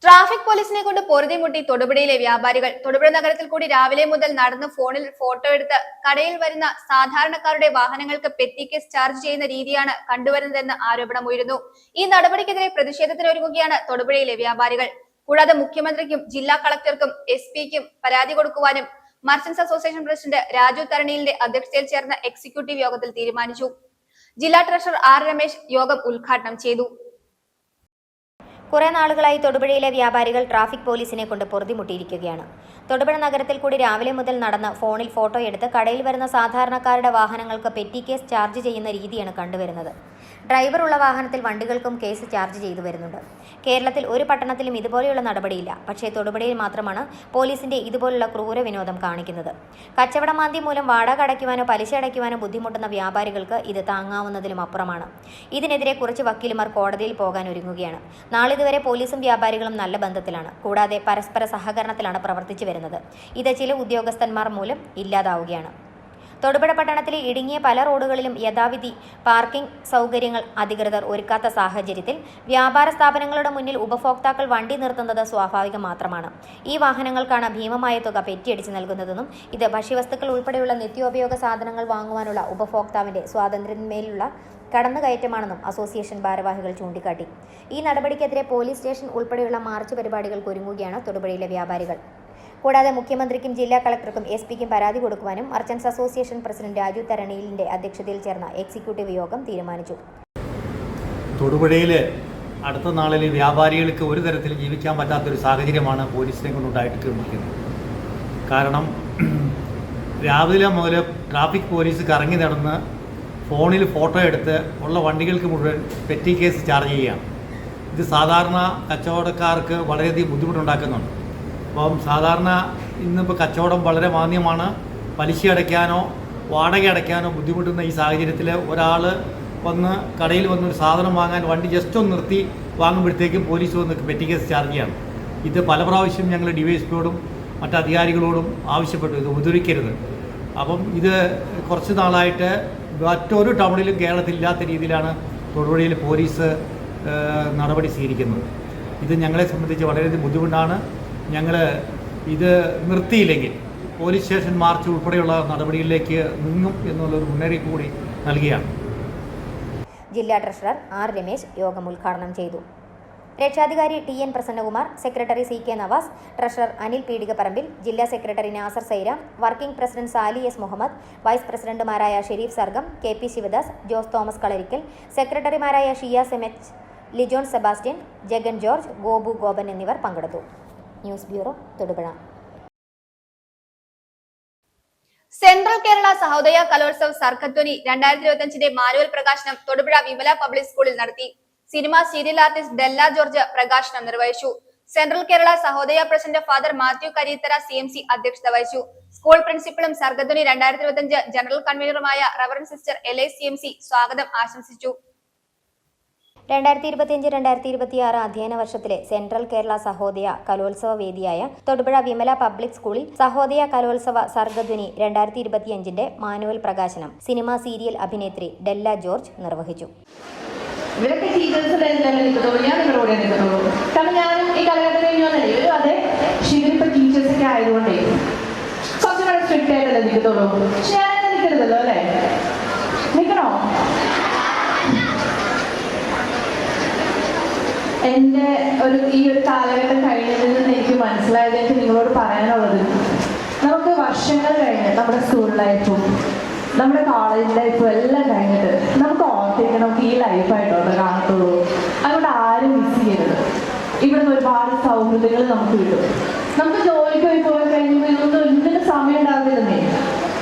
ട്രാഫിക് പോലീസിനെ കൊണ്ട് പൊറുതിമുട്ടി തൊടുപുഴയിലെ വ്യാപാരികൾ. തൊടുപുഴ നഗരത്തിൽ കൂടി രാവിലെ മുതൽ നടന്ന് ഫോണിൽ ഫോട്ടോ എടുത്ത് കടയിൽ വരുന്ന സാധാരണക്കാരുടെ വാഹനങ്ങൾക്ക് പെറ്റി കേസ് ചാർജ് ചെയ്യുന്ന രീതിയാണ് കണ്ടുവരുന്നതെന്ന് ആരോപണമുയരുന്നു. ഈ നടപടിക്കെതിരെ പ്രതിഷേധത്തിനൊരുങ്ങുകയാണ് തൊടുപുഴയിലെ വ്യാപാരികൾ. കൂടാതെ മുഖ്യമന്ത്രിക്കും ജില്ലാ കളക്ടർക്കും SP-ക്കും പരാതി കൊടുക്കുവാനും മർച്ചന്റ്സ് അസോസിയേഷൻ പ്രസിഡന്റ് രാജു തരണീലിന്റെ അധ്യക്ഷതയിൽ ചേർന്ന എക്സിക്യൂട്ടീവ് യോഗത്തിൽ തീരുമാനിച്ചു. ജില്ലാ ട്രഷറർ R രമേശ് യോഗം ഉദ്ഘാടനം ചെയ്തു. കുറെ നാളുകളായി തൊടുപുഴയിലെ വ്യാപാരികൾ ട്രാഫിക് പോലീസിനെ കൊണ്ട് പൊറുതിമുട്ടിയിരിക്കുകയാണ്. തൊടുപുഴ നഗരത്തിൽ കൂടി രാവിലെ മുതൽ നടന്ന് ഫോണിൽ ഫോട്ടോ എടുത്ത് കടയിൽ വരുന്ന സാധാരണക്കാരുടെ വാഹനങ്ങൾക്ക് പെറ്റി കേസ് ചാർജ് ചെയ്യുന്ന രീതിയാണ് കണ്ടുവരുന്നത്. ഡ്രൈവറുള്ള വാഹനത്തിൽ വണ്ടികൾക്കും കേസ് ചാർജ് ചെയ്തു വരുന്നുണ്ട്. കേരളത്തിൽ ഒരു പട്ടണത്തിലും ഇതുപോലെയുള്ള നടപടിയില്ല. പക്ഷേ തൊടുപുഴയിൽ മാത്രമാണ് പോലീസിന്റെ ഇതുപോലുള്ള ക്രൂര വിനോദം കാണിക്കുന്നത്. കച്ചവടമാന്ദ്യം മൂലം വാടക അടയ്ക്കുവാനോ പലിശ അടയ്ക്കുവാനോ ബുദ്ധിമുട്ടുന്ന വ്യാപാരികൾക്ക് ഇത് താങ്ങാവുന്നതിലും അപ്പുറമാണ്. ഇതിനെതിരെ കുറച്ച് വക്കീലുമാർ കോടതിയിൽ പോകാൻ ഒരുങ്ങുകയാണ്. നാളിതുവരെ പോലീസും വ്യാപാരികളും നല്ല ബന്ധത്തിലാണ്. കൂടാതെ പരസ്പര സഹകരണത്തിലാണ് പ്രവർത്തിച്ചു വരുന്നത്. ഇത് ചില ഉദ്യോഗസ്ഥന്മാർ മൂലം ഇല്ലാതാവുകയാണ്. തൊടുപുഴ പട്ടണത്തിലെ ഇടുങ്ങിയ പല റോഡുകളിലും യഥാവിധി പാർക്കിംഗ് സൗകര്യങ്ങൾ അധികൃതർ ഒരുക്കാത്ത സാഹചര്യത്തിൽ വ്യാപാര സ്ഥാപനങ്ങളുടെ മുന്നിൽ ഉപഭോക്താക്കൾ വണ്ടി നിർത്തുന്നത് സ്വാഭാവികം മാത്രമാണ്. ഈ വാഹനങ്ങൾക്കാണ് ഭീമമായ തുക പെറ്റിയടിച്ച് നൽകുന്നതെന്നും ഇത് ഭക്ഷ്യവസ്തുക്കൾ ഉൾപ്പെടെയുള്ള നിത്യോപയോഗ സാധനങ്ങൾ വാങ്ങുവാനുള്ള ഉപഭോക്താവിന്റെ സ്വാതന്ത്ര്യത്തിന്മേലുള്ള കടന്നുകയറ്റമാണെന്നും അസോസിയേഷൻ ഭാരവാഹികൾ ചൂണ്ടിക്കാട്ടി. ഈ നടപടിക്കെതിരെ പോലീസ് സ്റ്റേഷൻ ഉൾപ്പെടെയുള്ള മാർച്ച് പരിപാടികൾക്ക് ഒരുങ്ങുകയാണ് തൊടുപുഴയിലെ വ്യാപാരികൾ. കൂടാതെ മുഖ്യമന്ത്രിക്കും ജില്ലാ കളക്ടർക്കും SP-ക്കും പരാതി കൊടുക്കുവാനും മർച്ചന്റ്സ് അസോസിയേഷൻ പ്രസിഡന്റ് രാജു തരണീലിന്റെ അധ്യക്ഷതയിൽ ചേർന്ന എക്സിക്യൂട്ടീവ് യോഗം തീരുമാനിച്ചു. തൊടുപുഴയിൽ അടുത്ത നാളിൽ വ്യാപാരികൾക്ക് ഒരു തരത്തിൽ ജീവിക്കാൻ പറ്റാത്തൊരു സാഹചര്യമാണ് പോലീസിനെ കൊണ്ടുണ്ടായിട്ടിരിക്കുന്നത്. കാരണം രാവിലെ മുതൽ ട്രാഫിക് പോലീസ് കറങ്ങി നടന്ന് ഫോണിൽ ഫോട്ടോ എടുത്ത് ഉള്ള വണ്ടികൾക്ക് മുഴുവൻ പെറ്റി കേസ് ചാർജ് ചെയ്യുകയാണ്. ഇത് സാധാരണ കച്ചവടക്കാർക്ക് വളരെയധികം ബുദ്ധിമുട്ടുണ്ടാക്കുന്നുണ്ട്. അപ്പം സാധാരണ ഇന്നിപ്പോൾ കച്ചവടം വളരെ മാന്യമാണ്. പലിശ അടയ്ക്കാനോ വാടക അടയ്ക്കാനോ ബുദ്ധിമുട്ടുന്ന ഈ സാഹചര്യത്തിൽ ഒരാൾ വന്ന് കടയിൽ വന്നൊരു സാധനം വാങ്ങാൻ വണ്ടി ജസ്റ്റ് ഒന്ന് നിർത്തി വാങ്ങുമ്പോഴത്തേക്കും പോലീസ് വന്ന് പെറ്റി കേസ് ചാർജ് ചെയ്യാണ്. ഇത് പല പ്രാവശ്യം ഞങ്ങൾ DYSPയോടും മറ്റ് അധികാരികളോടും ആവശ്യപ്പെട്ടു, ഇത് ഉപദ്രവിക്കരുത്. അപ്പം ഇത് കുറച്ച് നാളായിട്ട് മറ്റൊരു ടൗണിലും കേരളത്തിൽ ഇല്ലാത്ത രീതിയിലാണ് തൊടുപുഴയിൽ പോലീസ് നടപടി സ്വീകരിക്കുന്നത്. ഇത് ഞങ്ങളെ സംബന്ധിച്ച് വളരെയധികം ബുദ്ധിമുട്ടാണ്. ഞങ്ങൾ ഇത് നിർത്തിയില്ലെങ്കിൽ പോലീസ് സ്റ്റേഷൻ മാർച്ച് ഉൾപ്പെടെയുള്ള നടപടികളിലേക്ക് നീങ്ങും എന്നുള്ളൊരു മുന്നറിയിപ്പ് കൂടി നൽകിയാണ്. ജില്ലാ ട്രഷറർ ആർ രമേശ് യോഗം ഉദ്ഘാടനം ചെയ്തു. രക്ഷാധികാരി T N. Prasannakumar, secretary C K. Navas, treasurer Anil Peedikaparambil, ജില്ലാ secretary Nasar Sairam, working president Sali S Muhammad, vice പ്രസിഡന്റുമാരായ ഷെരീഫ് സർഗം, കെ.പി. ശിവദാസ്, ജോസ് തോമസ് കളരിക്കൽ, സെക്രട്ടറിമാരായ ഷിയാസ് എം.എച്ച്, ലിജോൺ സെബാസ്റ്റ്യൻ, ജഗൻ ജോർജ്, ഗോപു ഗോപൻ എന്നിവർ പങ്കെടുത്തു. News bureau, Thodupuzha. Central Kerala Sahodaya Kalotsav Sargadhwani 2025 manual പ്രകാശനം തൊടുപുഴ വിമല പബ്ലിക് സ്കൂളിൽ നടത്തി. Cinema serial artist Della George പ്രകാശനം നിർവഹിച്ചു. Central Kerala Sahodaya president father Mathew Karithara CMC അധ്യക്ഷത വഹിച്ചു. സ്കൂൾ പ്രിൻസിപ്പലും സർഗധ്വനി 2025 ജനറൽ കൺവീനറുമായ റവറൻഡ് സിസ്റ്റർ എലൈസ് CMC സ്വാഗതം ആശംസിച്ചു. 2025-2026 അധ്യയന വർഷത്തിലെ സെൻട്രൽ കേരള സഹോദയ കലോത്സവ വേദിയായ തൊടുപുഴ വിമല പബ്ലിക് സ്കൂളിൽ സഹോദയ കലോത്സവ സർഗധ്വനി 2025 മാനുവൽ പ്രകാശനം സിനിമ സീരിയൽ അഭിനേത്രി ഡെല്ല ജോർജ് നിർവഹിച്ചു. ഇവരൊക്കെ ടീച്ചേഴ്സിന്റെ നിൽക്കത്തുള്ളൂ, ഞാൻ നിങ്ങളുടെ കൂടെ നിൽക്കത്തുള്ളൂ. കാരണം ഞാനും ഈ കാലഘട്ടം കഴിഞ്ഞു വന്നല്ലേ ഒരു അതെ ശിവരിപ്പോ ടീച്ചേഴ്സൊക്കെ ആയതുകൊണ്ടേ കുറച്ചും കൂടെ സ്ട്രിക്റ്റ് ആയിട്ടല്ലേ നിൽക്കത്തുള്ളൂ. പക്ഷെ ഞാനങ്ങനെ നിൽക്കരുതല്ലോ അല്ലേ? നിൽക്കണോ? എൻ്റെ ഈ ഒരു കാലഘട്ടം കഴിഞ്ഞതിൽ നിന്ന് എനിക്ക് മനസ്സിലായത് എനിക്ക് നിങ്ങളോട് പറയാനുള്ളത്, നമുക്ക് വർഷങ്ങൾ കഴിഞ്ഞ് നമ്മുടെ സ്കൂൾ ലൈഫും നമ്മുടെ കോളേജ് ലൈഫും എല്ലാം കഴിഞ്ഞിട്ട് നമുക്ക് ഓർത്തിരിക്കണം നമുക്ക് ഈ ലൈഫായിട്ടോട്ട് കാണത്തുള്ളൂ. അതുകൊണ്ട് ആരും മിസ് ചെയ്യരുത്. ഇവിടുന്ന് ഒരുപാട് സൗഹൃദങ്ങൾ നമുക്ക് കിട്ടും. നമുക്ക് ജോലിക്ക് പോയി കഴിയുമ്പോൾ ഇതൊന്നും ഒന്നിനും സമയം ഉണ്ടാകുന്നില്ലെന്നേ.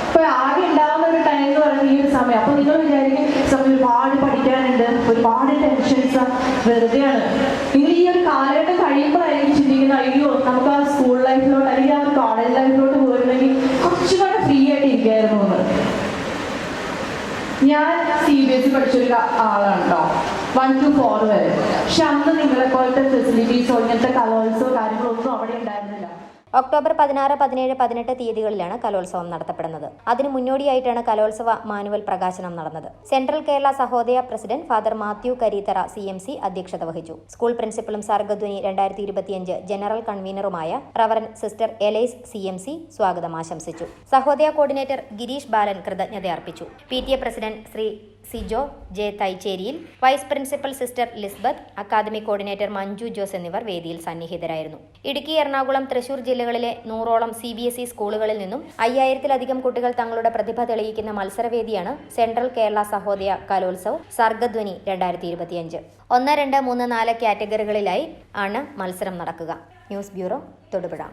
ഇപ്പൊ ആകെ ഉണ്ടാകുന്ന ഒരു ടൈം എന്ന് പറയുന്നത് ഈ ഒരു സമയം. അപ്പൊ നിങ്ങൾ വിചാരിക്കും സമയം ഒരുപാട് പഠിക്കാനുണ്ട്, ഒരുപാട് ടെൻഷൻസ് വെറുതെയാണ്. നിങ്ങൾ ഈ ഒരു കാലഘട്ടം കഴിയുമ്പോഴായിരിക്കും ചിന്തിക്കുന്നത് അയ്യോ നമുക്ക് ആ സ്കൂൾ ലൈഫിലോട്ട് അല്ലെങ്കിൽ ആ ഒരു കോളേജ് ലൈഫിലോട്ട് പോയിരുന്നെങ്കിൽ കുറച്ചുകൂടെ ഫ്രീ ആയിട്ട് ഇരിക്കായിരുന്നു എന്ന്. ഞാൻ CBSE പഠിച്ചൊരു ആളാണ് കേട്ടോ, 1 to 4 വരെ. പക്ഷെ അന്ന് നിങ്ങളെ പോലത്തെ ഫെസിലിറ്റീസോ ഇങ്ങനത്തെ കലോത്സവ കാര്യങ്ങളൊന്നും അവിടെ ഉണ്ടായിരുന്നില്ല. ഒക്ടോബർ 16, 17, 18 തീയതികളിലാണ് കലോത്സവം നടത്തപ്പെടുന്നത്. അതിനു മുന്നോടിയായിട്ടാണ് കലോത്സവ മാനുവൽ പ്രകാശനം നടന്നത്. Central Kerala Sahodaya president father Mathew Karithara CMC അധ്യക്ഷത വഹിച്ചു. സ്കൂൾ പ്രിൻസിപ്പലും സർഗധ്വനി 2025 ജനറൽ കൺവീനറുമായ റവറൻഡ് സിസ്റ്റർ എലൈസ് CMC സ്വാഗതം ആശംസിച്ചു. സഹോദയ കോർഡിനേറ്റർ ഗിരീഷ് ബാലൻ കൃതജ്ഞത അർപ്പിച്ചു. PTA president Shri Sijo J Thaicheriyil, vice principal sister Lisbeth, academic coordinator Manju Jose എന്നിവർ വേദിയിൽ സന്നിഹിതരായിരുന്നു. ഇടുക്കി, എറണാകുളം, തൃശൂർ ജില്ലകളിലെ 100ഓളം CBSE സ്കൂളുകളിൽ നിന്നും 5000-ലധികം കുട്ടികൾ തങ്ങളുടെ പ്രതിഭ തെളിയിക്കുന്ന മത്സരവേദിയാണ് സെൻട്രൽ കേരള സഹോദയ കലോത്സവ് സർഗധ്വനി 2025. 1, 2, 3, 4 കാറ്റഗറികളിലായി ആണ് മത്സരം നടക്കുക. News bureau, Thodupuzha.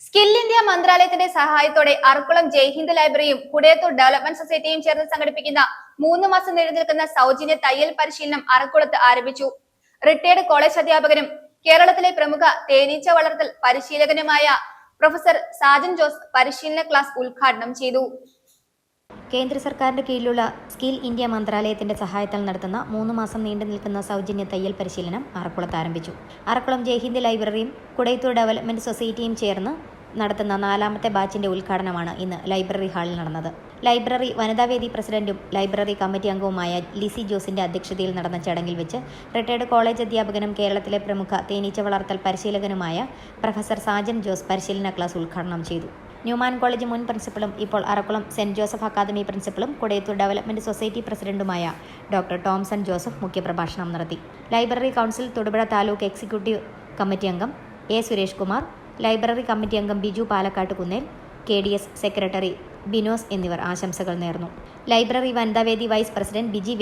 Skill India മന്ത്രാലയത്തിന്റെ സഹായത്തോടെ അറക്കുളം ജയ്ഹിന്ദ് ലൈബ്രറിയും കുടയത്തൂർ ഡെവലപ്മെന്റ് സൊസൈറ്റിയും ചേർന്ന് സംഘടിപ്പിക്കുന്ന 3 മാസം നീണ്ടു നിൽക്കുന്ന സൗജന്യ തയ്യൽ പരിശീലനം അറക്കുളത്ത് ആരംഭിച്ചു. റിട്ടയർഡ് കോളേജ് അധ്യാപകനും കേരളത്തിലെ പ്രമുഖ തേനീച്ച വളർത്തൽ പരിശീലകനുമായ പ്രൊഫസർ സാജൻ ജോസ് പരിശീലന ക്ലാസ് ഉദ്ഘാടനം ചെയ്തു. കേന്ദ്ര സർക്കാരിന്റെ കീഴിലുള്ള സ്കിൽ ഇന്ത്യ മന്ത്രാലയത്തിന്റെ സഹായത്താൽ നടത്തുന്ന 3 മാസം നീണ്ടു നിൽക്കുന്ന സൗജന്യ തയ്യൽ പരിശീലനം അറക്കുളത്ത് ആരംഭിച്ചു. അറക്കുളം ജയ്ഹിന്ദ് ലൈബ്രറിയും കുടയത്തൂർ ഡെവലപ്മെന്റ് സൊസൈറ്റിയും ചേർന്ന് നടത്തുന്ന 4ാമത്തെ ബാച്ചിന്റെ ഉദ്ഘാടനമാണ് ഇന്ന് ലൈബ്രറി ഹാളിൽ നടന്നത്. ലൈബ്രറി വനിതാവേദി പ്രസിഡന്റും ലൈബ്രറി കമ്മിറ്റി അംഗവുമായ ലിസി ജോസിന്റെ അധ്യക്ഷതയിൽ നടന്ന ചടങ്ങിൽ വെച്ച് റിട്ടയർഡ് കോളേജ് അധ്യാപകനും കേരളത്തിലെ പ്രമുഖ തേനീച്ച വളർത്തൽ പരിശീലകനുമായ പ്രൊഫസർ സാജൻ ജോസ് പരിശീലന ക്ലാസ് ഉദ്ഘാടനം ചെയ്തു. ന്യൂമാൻ കോളേജ് മുൻ പ്രിൻസിപ്പലും ഇപ്പോൾ അറക്കുളം സെന്റ് ജോസഫ് അക്കാദമി പ്രിൻസിപ്പലും കുടയത്തൂർ ഡെവലപ്മെന്റ് സൊസൈറ്റി പ്രസിഡന്റുമായ ഡോക്ടർ ടോംസൺ ജോസഫ് മുഖ്യപ്രഭാഷണം നടത്തി. Library council Thodupuzha taluk executive committee അംഗം A. Suresh Kumar, library committee അംഗം ബിജു പാലക്കാട്ട് കുന്നേൽ, KDS സെക്രട്ടറി ബിനോസ് എന്നിവർ ആശംസകൾ നേർന്നു. ലൈബ്രറി വനിതാവേദി വൈസ് പ്രസിഡന്റ് ബിജി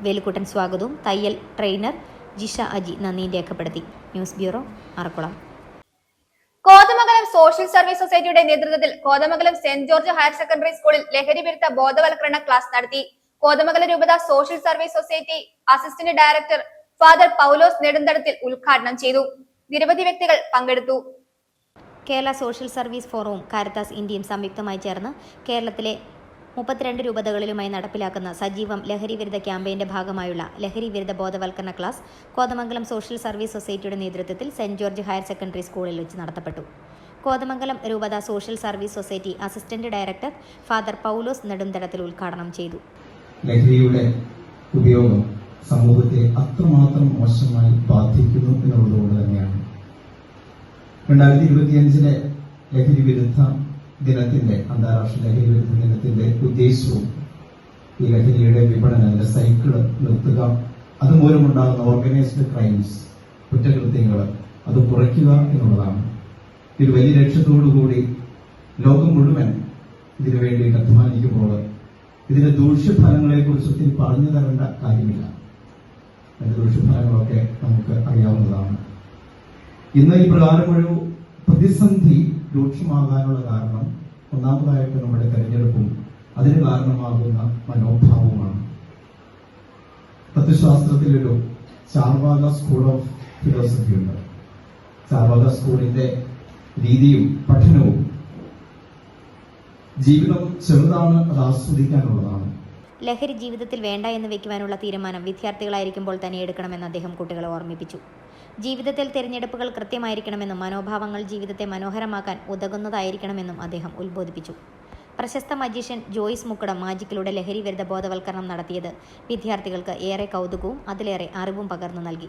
വേലുക്കുട്ടൻ സ്വാഗതവും തയ്യൽ ട്രെയിനർ ജിഷ അജി നന്ദിയും രേഖപ്പെടുത്തി. News bureau, Arakkulam. Kothamangalam social service സൊസൈറ്റിയുടെ നേതൃത്വത്തിൽ Kothamangalam saint George higher secondary സ്കൂളിൽ ലഹരി വിരുദ്ധ ബോധവൽക്കരണ ക്ലാസ് നടത്തി. കോതമംഗലം രൂപത social service society assistant director father Paulose നെടുന്തടത്തിൽ ഉദ്ഘാടനം ചെയ്തു. നിരവധി വ്യക്തികൾ പങ്കെടുത്തു. കേരള സോഷ്യൽ സർവീസ് ഫോറവും കാരിത്താസ് ഇന്ത്യയും സംയുക്തമായി ചേർന്ന് കേരളത്തിലെ 32 രൂപതകളിലുമായി നടപ്പിലാക്കുന്ന സജീവം ലഹരി വിരുദ്ധ ക്യാമ്പയിന്റെ ഭാഗമായുള്ള ലഹരി വിരുദ്ധ ബോധവൽക്കരണ ക്ലാസ് കോതമംഗലം സോഷ്യൽ സർവീസ് സൊസൈറ്റിയുടെ നേതൃത്വത്തിൽ സെന്റ് ജോർജ് ഹയർ സെക്കൻഡറി സ്കൂളിൽ വെച്ച് നടത്തപ്പെട്ടു. കോതമംഗലം രൂപത social service society assistant director father Paulose നെടുന്തടത്തിൽ ഉദ്ഘാടനം ചെയ്തു. ലഹരിയുടെ ഉപയോഗം സമൂഹത്തെ അത്രമാത്രം മോശമായി ബാധിക്കുന്നു എന്നുള്ളതുകൊണ്ട് തന്നെയാണ് 2025 ലഹരി വിരുദ്ധ ദിനത്തിന്റെ അന്താരാഷ്ട്ര ലഹരി വിരുദ്ധ ദിനത്തിന്റെ ഉദ്ദേശവും ഈ ലഹരിയുടെ വിപണനം, അതിന്റെ സൈക്കിള് നിർത്തുക, അതുമൂലമുണ്ടാകുന്ന ഓർഗനൈസ്ഡ് ക്രൈംസ്, കുറ്റകൃത്യങ്ങൾ അത് കുറയ്ക്കുക എന്നുള്ളതാണ്. ഒരു വലിയ ലക്ഷ്യത്തോടുകൂടി ലോകം മുഴുവൻ ഇതിനു വേണ്ടി അധ്വാനിക്കുമ്പോൾ ഇതിന്റെ ദൂഷ്യഫലങ്ങളെ കുറിച്ച് പറഞ്ഞു തരേണ്ട കാര്യമില്ല. അതിന്റെ ദൂഷ്യഫലങ്ങളൊക്കെ നമുക്ക് അറിയാവുന്നതാണ്. ഇന്ന് ഈ പ്രകാരം ഒരു പ്രതിസന്ധി രൂക്ഷമാകാനുള്ള കാരണം ഒന്നാമതായിട്ട് നമ്മുടെ തെരഞ്ഞെടുപ്പും അതിന് കാരണമാകുന്ന മനോഭാവവുമാണ്. തത്വശാസ്ത്രത്തിലൊരു ചാർവാക സ്കൂൾ ഓഫ് ഫിലോസഫി ഉണ്ട്. ചാർവാക സ്കൂളിന്റെ രീതിയും പഠനവും ജീവിതം ചെറുതാണ്, അത് ആസ്വദിക്കാനുള്ളതാണ്. ലഹരി ജീവിതത്തിൽ വേണ്ട എന്ന് വെക്കുവാനുള്ള തീരുമാനം വിദ്യാർത്ഥികളായിരിക്കുമ്പോൾ തന്നെ എടുക്കണമെന്ന് അദ്ദേഹം കുട്ടികളെ ഓർമ്മിപ്പിച്ചു. ജീവിതത്തിൽ തിരഞ്ഞെടുപ്പുകൾ കൃത്യമായിരിക്കണമെന്നും മനോഭാവങ്ങൾ ജീവിതത്തെ മനോഹരമാക്കാൻ ഉതകുന്നതായിരിക്കണമെന്നും അദ്ദേഹം ഉത്ബോധിപ്പിച്ചു. പ്രശസ്ത മജീഷ്യൻ ജോയ്സ് മുക്കടം മാജിക്കിലൂടെ ലഹരി വിരുദ്ധ ബോധവൽക്കരണം നടത്തിയത് വിദ്യാർത്ഥികൾക്ക് ഏറെ കൗതുകവും അതിലേറെ അറിവും പകർന്നു നൽകി.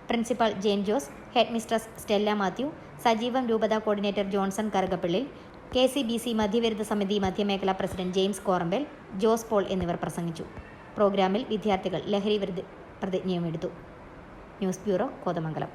Principal Jain Jose, head mistress Stella Mathew, Sajeevam രൂപത കോർഡിനേറ്റർ ജോൺസൺ കറുകപ്പിള്ളിൽ, KCBC മധ്യവിരുദ്ധ സമിതി മധ്യമേഖലാ president James Korambal, Jose Paul എന്നിവർ പ്രസംഗിച്ചു. പ്രോഗ്രാമിൽ വിദ്യാർത്ഥികൾ ലഹരി വിരുദ്ധ പ്രതിജ്ഞയും എടുത്തു. News bureau, Kothamangalam.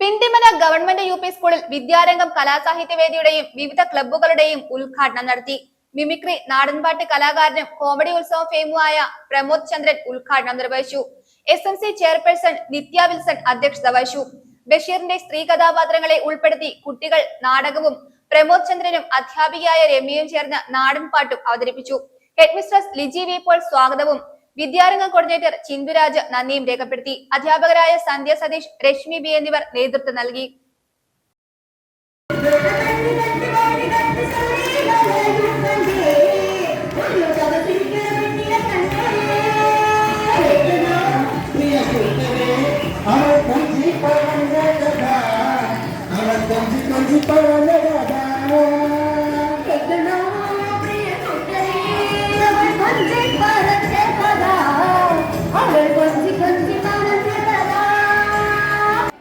Pinthimana government UP സ്കൂളിൽ വിദ്യാരംഗം കലാസാഹിത്യവേദിയുടെയും വിവിധ ക്ലബ്ബുകളുടെയും ഉദ്ഘാടനം നടത്തി. മിമിക്രി, നാടൻപാട്ട് കലാകാരനും കോമഡി ഉത്സവം ഫെയിമുമായ പ്രമോദ് ചന്ദ്രൻ ഉദ്ഘാടനം നിർവഹിച്ചു. SMC ചെയർപേഴ്സൺ നിത്യ വിൽസൺ അധ്യക്ഷത വഹിച്ചു. ബഷീറിന്റെ സ്ത്രീ കഥാപാത്രങ്ങളെ ഉൾപ്പെടുത്തി കുട്ടികൾ നാടകവും പ്രമോദ് ചന്ദ്രനും അധ്യാപികയായ രമ്യയും ചേർന്ന് നാടൻപാട്ടും അവതരിപ്പിച്ചു. Headmistress Liji V Paul സ്വാഗതവും വിദ്യാരംഗം കോർഡിനേറ്റർ ചിന്തുരാജ് നന്ദിയും രേഖപ്പെടുത്തി. അധ്യാപകരായ സന്ധ്യ സതീഷ്, രശ്മി ബി എന്നിവർ നേതൃത്വം നൽകി.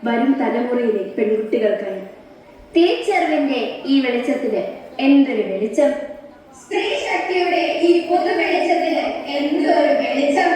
വരും തലമുറയിലെ പെൺകുട്ടികൾക്കായി തിരിച്ചറിവിന്റെ ഈ വെളിച്ചത്തിന് എന്തൊരു വെളിച്ചം! സ്ത്രീ ശക്തിയുടെ ഈ പൊതു വെളിച്ചത്തിന് എന്തൊരു വെളിച്ചം!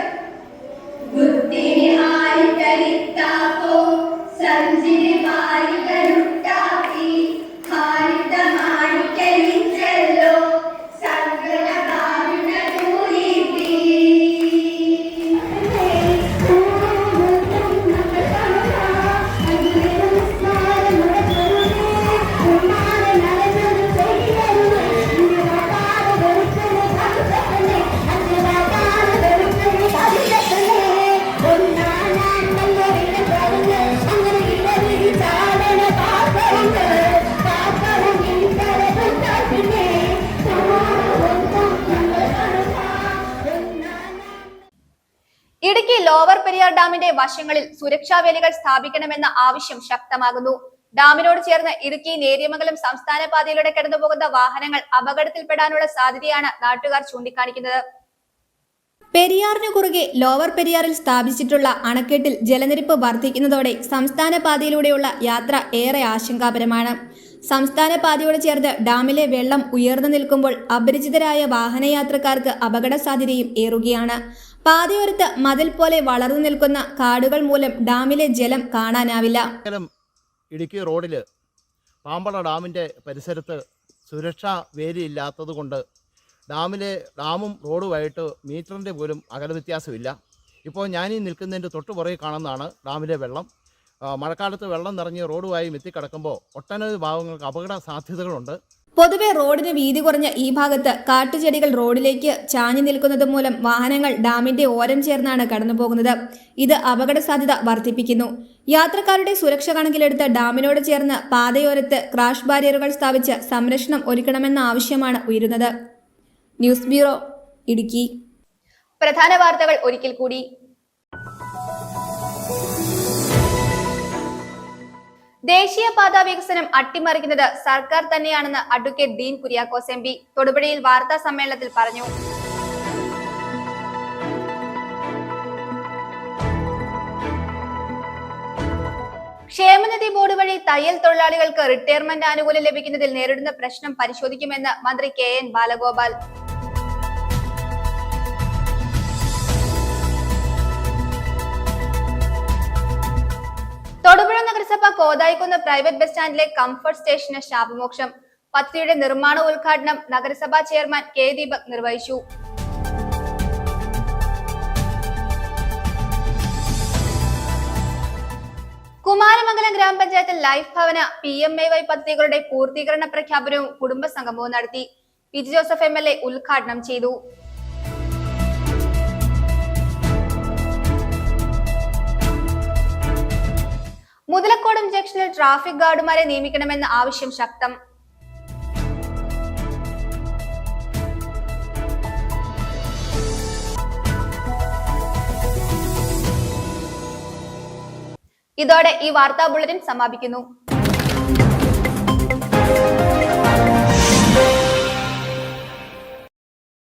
ഇടുക്കി ലോവർ പെരിയാർ ഡാമിന്റെ വശങ്ങളിൽ സുരക്ഷാ വേലികൾ സ്ഥാപിക്കണമെന്ന ആവശ്യം ശക്തമാകുന്നു. ഡാമിനോട് ചേർന്ന് ഇടുക്കി നേര്യമംഗലം സംസ്ഥാന പാതയിലൂടെ കടന്നുപോകുന്ന വാഹനങ്ങൾ അപകടത്തിൽപ്പെടാനുള്ള സാധ്യതയാണ് നാട്ടുകാർ ചൂണ്ടിക്കാണിക്കുന്നത്. പെരിയാറിനു കുറുകെ ലോവർ പെരിയാറിൽ സ്ഥാപിച്ചിട്ടുള്ള അണക്കെട്ടിൽ ജലനിരപ്പ് വർദ്ധിക്കുന്നതോടെ സംസ്ഥാന പാതയിലൂടെയുള്ള യാത്ര ഏറെ ആശങ്കാപരമാണ്. സംസ്ഥാന പാതയോട് ചേർന്ന് ഡാമിലെ വെള്ളം ഉയർന്നു നിൽക്കുമ്പോൾ അപരിചിതരായ വാഹനയാത്രക്കാർക്ക് അപകട സാധ്യതയും ഏറുകയാണ്. പാതയോരത്ത് മതിൽ പോലെ വളർന്നു നിൽക്കുന്ന കാടുകൾ മൂലം ഡാമിലെ ജലം കാണാനാവില്ല. ഇടുക്കി റോഡിൽ പാമ്പള ഡാമിൻ്റെ പരിസരത്ത് സുരക്ഷാ വേലിയില്ലാത്തത് കൊണ്ട് ഡാമും റോഡുമായിട്ട് മീറ്ററിൻ്റെ പോലും അകല വ്യത്യാസമില്ല. ഇപ്പോൾ ഞാനീ നിൽക്കുന്നതിൻ്റെ തൊട്ട് പുറകെ കാണുന്നതാണ് ഡാമിലെ വെള്ളം. മഴക്കാലത്ത് വെള്ളം നിറഞ്ഞ് റോഡുമായി എത്തിക്കിടക്കുമ്പോൾ ഒട്ടനവധി ഭാഗങ്ങൾക്ക് അപകട സാധ്യതകളുണ്ട്. പൊതുവെ റോഡിന് വീതി കുറഞ്ഞ ഈ ഭാഗത്ത് കാട്ടുചെടികൾ റോഡിലേക്ക് ചാഞ്ഞു നിൽക്കുന്നത് മൂലം വാഹനങ്ങൾ ഡാമിന്റെ ഓരം ചേർന്നാണ് കടന്നുപോകുന്നത്. ഇത് അപകട സാധ്യത വർദ്ധിപ്പിക്കുന്നു. യാത്രക്കാരുടെ സുരക്ഷ കണക്കിലെടുത്ത് ഡാമിനോട് ചേർന്ന് പാതയോരത്ത് ക്രാഷ് ബാരിയറുകൾ സ്ഥാപിച്ച് സംരക്ഷണം ഒരുക്കണമെന്ന ആവശ്യമാണ് ഉയരുന്നത്. News bureau, Idukki. പ്രധാന വാർത്തകൾ ഒരിക്കൽ കൂടി. ദേശീയപാത വികസനം അട്ടിമറിക്കുന്നത് സർക്കാർ തന്നെയാണെന്ന് അഡ്വക്കേറ്റ് ഡീൻ കുര്യാക്കോസ് MP തൊടുപുഴയിൽ വാർത്താ സമ്മേളനത്തിൽ പറഞ്ഞു. ക്ഷേമനിധി ബോർഡ് വഴി തയ്യൽ തൊഴിലാളികൾക്ക് റിട്ടയർമെന്റ് ആനുകൂല്യം ലഭിക്കുന്നതിൽ നേരിടുന്ന പ്രശ്നം പരിശോധിക്കുമെന്ന് മന്ത്രി KN ബാലഗോപാൽ. തൊടുപുഴ നഗരസഭ കോതായിക്കുന്ന് പ്രൈവറ്റ് ബസ് സ്റ്റാൻഡിലെ കംഫർട്ട് സ്റ്റേഷന് ശാപമോക്ഷം. പദ്ധതിയുടെ നിർമ്മാണ ഉദ്ഘാടനം നഗരസഭാ ചെയർമാൻ K. ദീപക് നിർവഹിച്ചു. കുമാരമംഗലം ഗ്രാമപഞ്ചായത്തിൽ ലൈഫ് ഭവന PMAY പദ്ധതികളുടെ പൂർത്തീകരണ പ്രഖ്യാപനവും കുടുംബസംഗമവും നടത്തി. PG ജോസഫ് MLA ഉദ്ഘാടനം ചെയ്തു. മുതലക്കോടം ജംഗ്ഷനിൽ ട്രാഫിക് ഗാർഡുമാരെ നിയമിക്കണമെന്ന ആവശ്യം ശക്തം. ഇതോടെ ഈ വാർത്താ ബുള്ളറ്റിൻ സമാപിക്കുന്നു.